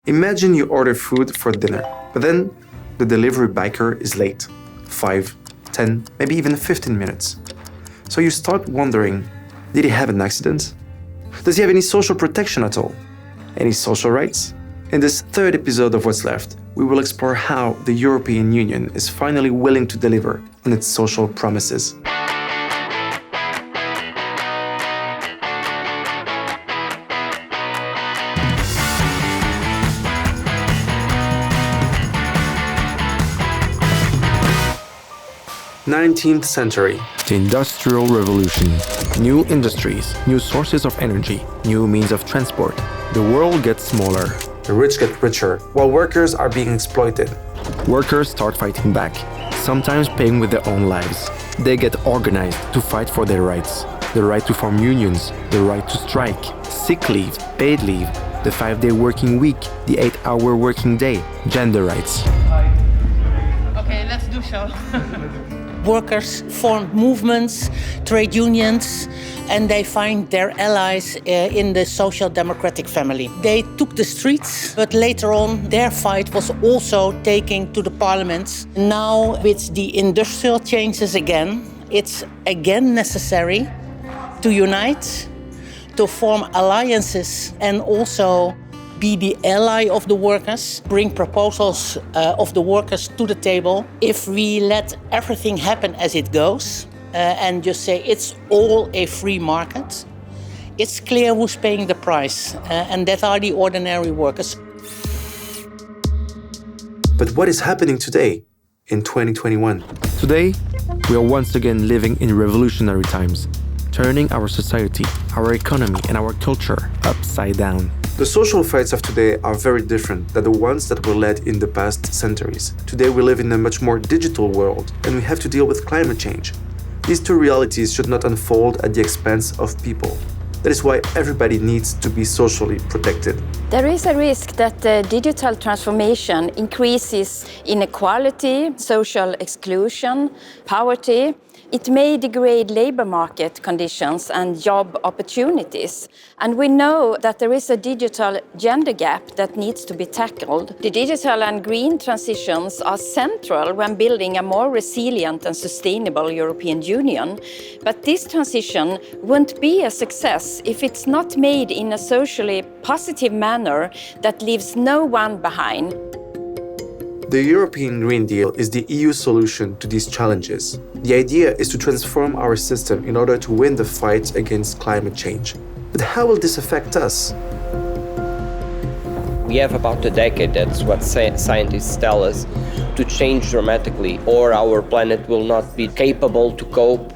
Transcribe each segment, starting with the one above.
Imagine you order food for dinner, but then the delivery biker is late. 5, 10, maybe even 15 minutes. So you start wondering, did he have an accident? Does he have any social protection at all? Any social rights? In this third episode of What's Left, we will explore how the European Union is finally willing to deliver on its social promises. '19th century. The Industrial Revolution. New industries, new sources of energy, new means of transport. The world gets smaller. The rich get richer, while workers are being exploited. Workers start fighting back, sometimes paying with their own lives. They get organized to fight for their rights. The right to form unions, the right to strike, sick leave, paid leave, the 5-day working week, the 8-hour working day, gender rights. Okay, let's do so. Workers formed movements, trade unions, and they find their allies in the social democratic family. They took the streets, but later on their fight was also taken to the parliaments. Now with the industrial changes again, it's again necessary to unite, to form alliances and also be the ally of the workers, bring proposals of the workers to the table. If we let everything happen as it goes and just say it's all a free market, it's clear who's paying the price, and that are the ordinary workers. But what is happening today, in 2021? Today, we are once again living in revolutionary times, turning our society, our economy, and our culture upside down. The social fights of today are very different than the ones that were led in the past centuries. Today we live in a much more digital world, and we have to deal with climate change. These two realities should not unfold at the expense of people. That is why everybody needs to be socially protected. There is a risk that the digital transformation increases inequality, social exclusion, poverty. It may degrade labor market conditions and job opportunities. And we know that there is a digital gender gap that needs to be tackled. The digital and green transitions are central when building a more resilient and sustainable European Union. But this transition won't be a success if it's not made in a socially positive manner that leaves no one behind. The European Green Deal is the EU solution to these challenges. The idea is to transform our system in order to win the fight against climate change. But how will this affect us? We have about a decade, that's what scientists tell us, to change dramatically, or our planet will not be capable to cope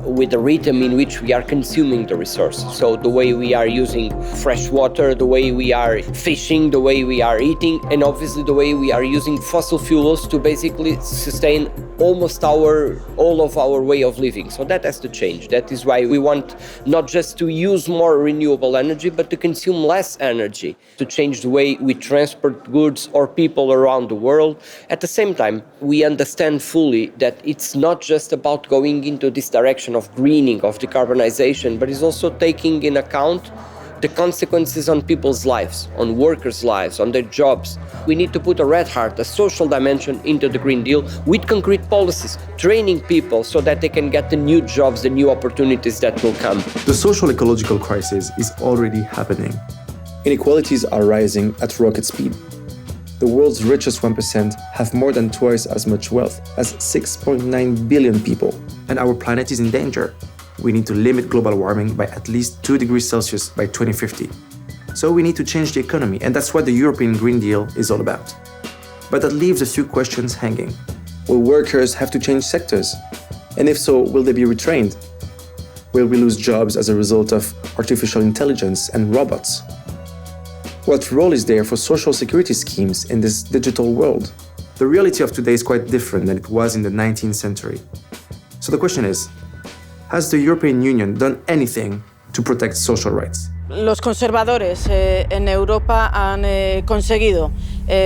with the rhythm in which we are consuming the resources. So the way we are using fresh water, the way we are fishing, the way we are eating, and obviously the way we are using fossil fuels to basically sustain almost all of our way of living. So that has to change. That is why we want not just to use more renewable energy, but to consume less energy, to change the way we transport goods or people around the world. At the same time, we understand fully that it's not just about going into this direction of greening, of decarbonization, but it's also taking in account the consequences on people's lives, on workers' lives, on their jobs. We need to put a red heart, a social dimension into the Green Deal with concrete policies, training people so that they can get the new jobs, the new opportunities that will come. The social ecological crisis is already happening. Inequalities are rising at rocket speed. The world's richest 1% have more than twice as much wealth as 6.9 billion people, and our planet is in danger. We need to limit global warming by at least 2 degrees Celsius by 2050. So we need to change the economy, and that's what the European Green Deal is all about. But that leaves a few questions hanging. Will workers have to change sectors? And if so, will they be retrained? Will we lose jobs as a result of artificial intelligence and robots? What role is there for social security schemes in this digital world? The reality of today is quite different than it was in the 19th century. So the question is, has the European Union done anything to protect social rights? Los conservadores en Europa han conseguido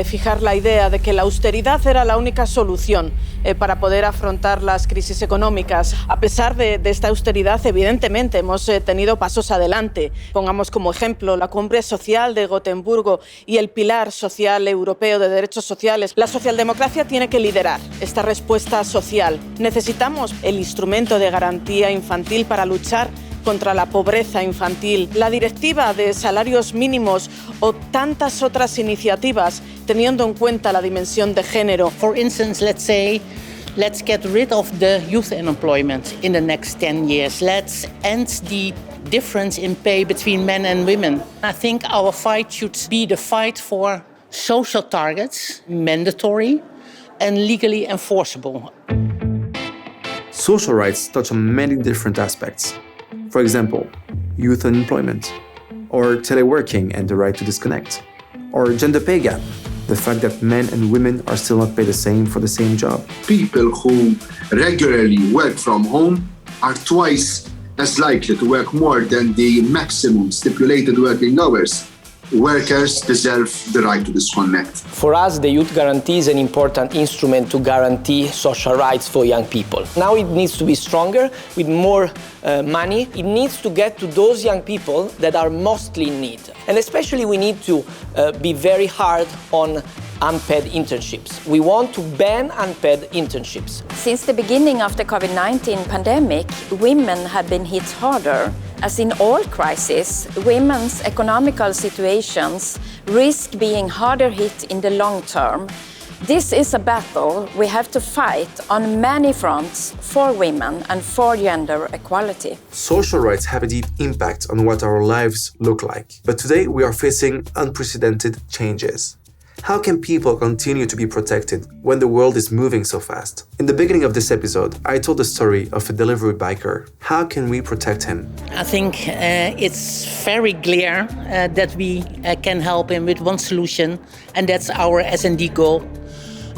fijar la idea de que la austeridad era la única solución para poder afrontar las crisis económicas. A pesar de esta austeridad, evidentemente hemos tenido pasos adelante. Pongamos como ejemplo la Cumbre Social de Gotemburgo y el Pilar Social Europeo de Derechos Sociales. La socialdemocracia tiene que liderar esta respuesta social. Necesitamos el instrumento de garantía infantil para luchar contra la pobreza infantil, la directiva de salarios mínimos o tantas otras iniciativas teniendo en cuenta la dimensión de género. For instance, let's get rid of the youth unemployment in the next 10 years. Let's end the difference in pay between men and women. I think our fight should be the fight for social targets, mandatory and legally enforceable. Social rights touch on many different aspects. For example, youth unemployment, or teleworking and the right to disconnect, or gender pay gap, the fact that men and women are still not paid the same for the same job. People who regularly work from home are twice as likely to work more than the maximum stipulated working hours. Workers deserve the right to disconnect. For us, the Youth Guarantee is an important instrument to guarantee social rights for young people. Now it needs to be stronger, with more money. It needs to get to those young people that are mostly in need. And especially we need to be very hard on unpaid internships. We want to ban unpaid internships. Since the beginning of the COVID-19 pandemic, women have been hit harder. As in all crises, women's economical situations risk being harder hit in the long term. This is a battle we have to fight on many fronts for women and for gender equality. Social rights have a deep impact on what our lives look like. But today we are facing unprecedented changes. How can people continue to be protected when the world is moving so fast? In the beginning of this episode, I told the story of a delivery biker. How can we protect him? I think it's very clear that we can help him with one solution, and that's our S&D goal.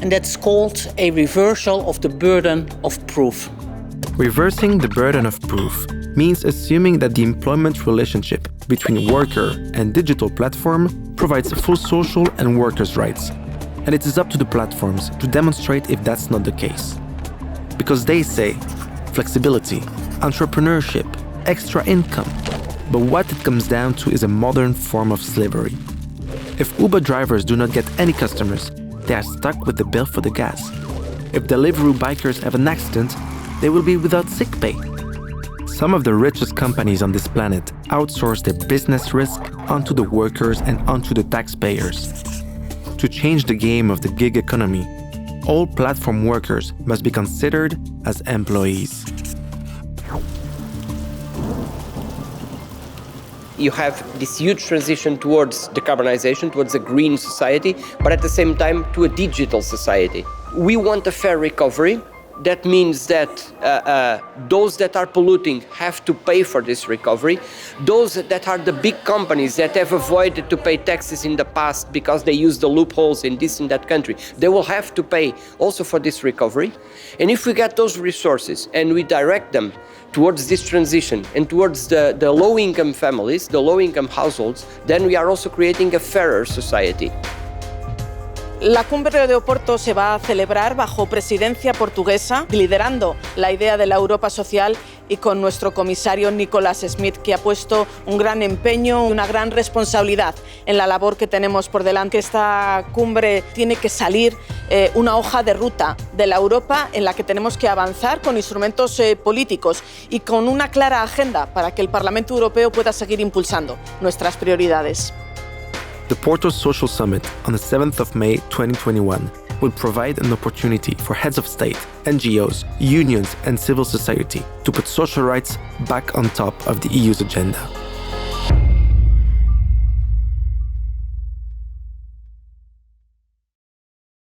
And that's called a reversal of the burden of proof. Reversing the burden of proof means assuming that the employment relationship between worker and digital platform provides full social and workers' rights. And it is up to the platforms to demonstrate if that's not the case. Because they say flexibility, entrepreneurship, extra income. But what it comes down to is a modern form of slavery. If Uber drivers do not get any customers, they are stuck with the bill for the gas. If Deliveroo bikers have an accident, they will be without sick pay. Some of the richest companies on this planet outsource their business risk onto the workers and onto the taxpayers. To change the game of the gig economy, all platform workers must be considered as employees. You have this huge transition towards decarbonization, towards a green society, but at the same time to a digital society. We want a fair recovery. That means that those that are polluting have to pay for this recovery. Those that are the big companies that have avoided to pay taxes in the past because they use the loopholes in this and that country, they will have to pay also for this recovery. And if we get those resources and we direct them towards this transition and towards the low-income families, the low-income households, then we are also creating a fairer society. La cumbre de Oporto se va a celebrar bajo presidencia portuguesa, liderando la idea de la Europa social y con nuestro comisario Nicholas Schmit, que ha puesto un gran empeño y una gran responsabilidad en la labor que tenemos por delante. Esta cumbre tiene que salir una hoja de ruta de la Europa en la que tenemos que avanzar con instrumentos políticos y con una clara agenda para que el Parlamento Europeo pueda seguir impulsando nuestras prioridades. The Porto Social Summit on the 7th of May 2021 will provide an opportunity for heads of state, NGOs, unions and civil society to put social rights back on top of the EU's agenda.